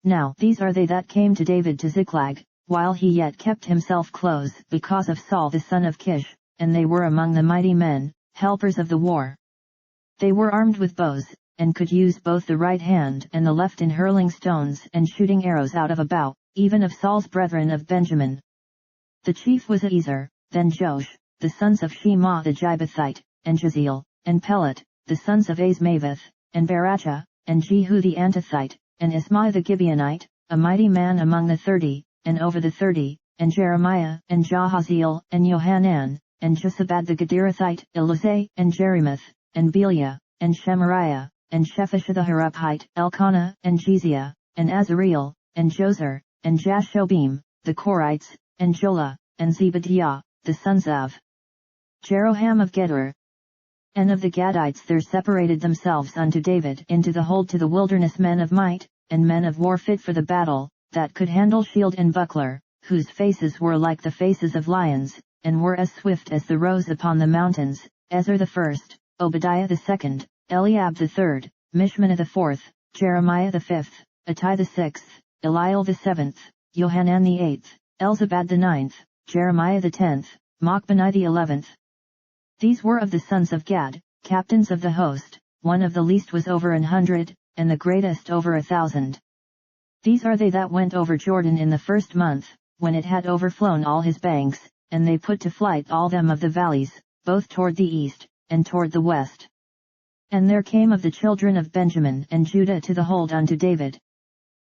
Now these are they that came to David to Ziklag, while he yet kept himself close because of Saul the son of Kish, and they were among the mighty men, helpers of the war. They were armed with bows, and could use both the right hand and the left in hurling stones and shooting arrows out of a bow, even of Saul's brethren of Benjamin. The chief was Ezer, then Josh, the sons of Shema the Gibbethite, and Jeziel, and Pelet, the sons of Azmaveth, and Baracha, and Jehu the Antothite, and Ismai the Gibeonite, a mighty man among the 30, and over the 30, and Jeremiah, and Jahaziel, and Johanan, and Josabad the Gederathite, Elazai, and Jerimoth, and Beliah, and Shemariah, and Shephisha the Haraphite, Elkanah, and Jeziah, and Azareel, and Jozer, and Jashobim, the Korites, and Jola, and Zebadiah, the sons of Jeroham of Gedor. And of the Gadites there separated themselves unto David into the hold to the wilderness men of might, and men of war fit for the battle, that could handle shield and buckler, whose faces were like the faces of lions, and were as swift as the roes upon the mountains, Ezer the first, Obadiah the second, Eliab the third, Mishmannah the fourth, Jeremiah the fifth, Attai the sixth, Eliel the seventh, Johanan the eighth, Elzabad the ninth, Jeremiah the 10th, Machbani the 11th. These were of the sons of Gad, captains of the host. One of the least was over 100, and the greatest over 1,000. These are they that went over Jordan in the first month, when it had overflown all his banks, and they put to flight all them of the valleys, both toward the east, and toward the west. And there came of the children of Benjamin and Judah to the hold unto David.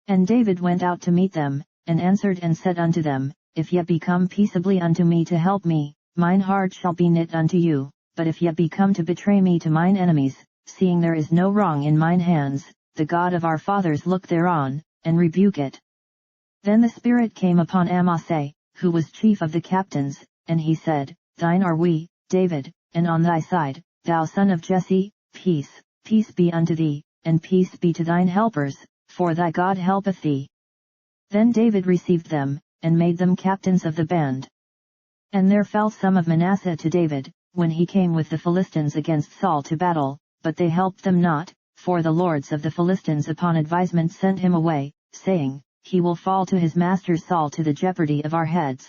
And David went out to meet them, and answered and said unto them, If ye be come peaceably unto me to help me, mine heart shall be knit unto you, but if ye be come to betray me to mine enemies, seeing there is no wrong in mine hands, the God of our fathers look thereon, and rebuke it. Then the Spirit came upon Amasai, who was chief of the captains, and he said, Thine are we, David, and on thy side, thou son of Jesse, peace, peace be unto thee, and peace be to thine helpers, for thy God helpeth thee. Then David received them, and made them captains of the band. And there fell some of Manasseh to David, when he came with the Philistines against Saul to battle, but they helped them not, for the lords of the Philistines upon advisement sent him away, saying, He will fall to his master Saul to the jeopardy of our heads.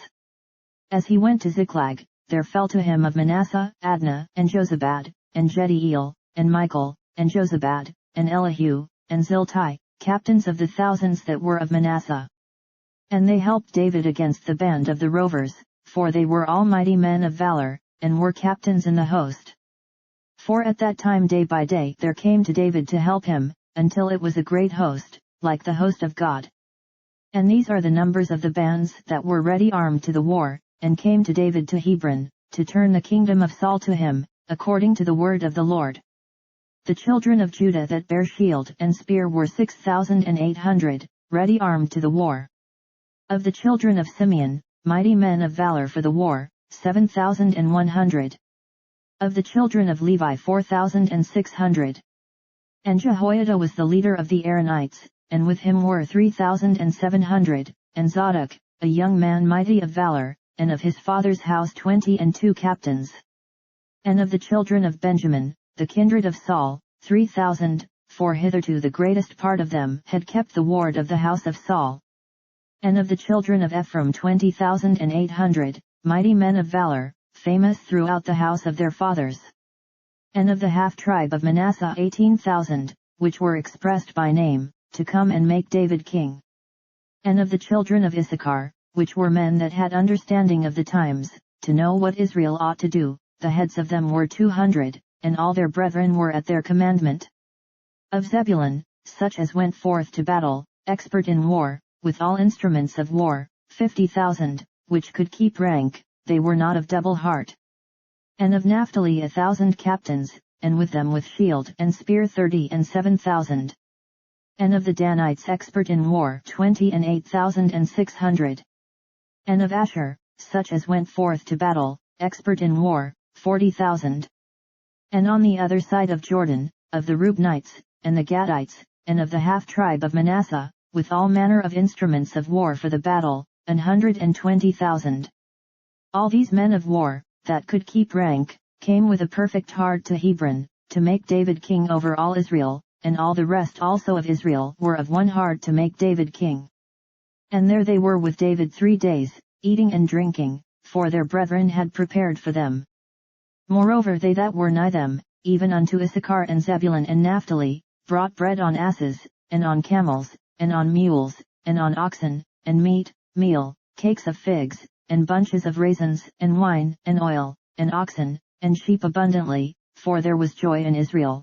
As he went to Ziklag, there fell to him of Manasseh, Adnah, and Jozabad, and Jediel, and Michael, and Jozabad, and Elihu, and Ziltai, captains of the thousands that were of Manasseh. And they helped David against the band of the rovers, for they were all mighty men of valor, and were captains in the host. For at that time day by day there came to David to help him, until it was a great host, like the host of God. And these are the numbers of the bands that were ready armed to the war, and came to David to Hebron, to turn the kingdom of Saul to him, according to the word of the Lord. The children of Judah that bare shield and spear were 6,800, ready armed to the war. Of the children of Simeon, mighty men of valor for the war, 7,100. Of the children of Levi 4,600. And Jehoiada was the leader of the Aaronites, and with him were 3,700, and Zadok, a young man mighty of valor, and of his father's house 22 captains. And of the children of Benjamin, the kindred of Saul, 3,000, for hitherto the greatest part of them had kept the ward of the house of Saul. And of the children of Ephraim 20,800, mighty men of valor, famous throughout the house of their fathers. And of the half-tribe of Manasseh 18,000, which were expressed by name, to come and make David king. And of the children of Issachar, which were men that had understanding of the times, to know what Israel ought to do, the heads of them were 200, and all their brethren were at their commandment. Of Zebulun, such as went forth to battle, expert in war, with all instruments of war, 50,000, which could keep rank, they were not of double heart. And of Naphtali 1,000 captains, and with them with shield and spear 37,000. And of the Danites expert in war 28,600. And of Asher, such as went forth to battle, expert in war, 40,000. And on the other side of Jordan, of the Reubenites, and the Gadites, and of the half-tribe of Manasseh, with all manner of instruments of war for the battle, 120,000. All these men of war, that could keep rank, came with a perfect heart to Hebron, to make David king over all Israel, and all the rest also of Israel were of one heart to make David king. And there they were with David 3 days, eating and drinking, for their brethren had prepared for them. Moreover they that were nigh them, even unto Issachar and Zebulun and Naphtali, brought bread on asses, and on camels, and on mules, and on oxen, and meat, meal, cakes of figs, and bunches of raisins, and wine, and oil, and oxen, and sheep abundantly, for there was joy in Israel.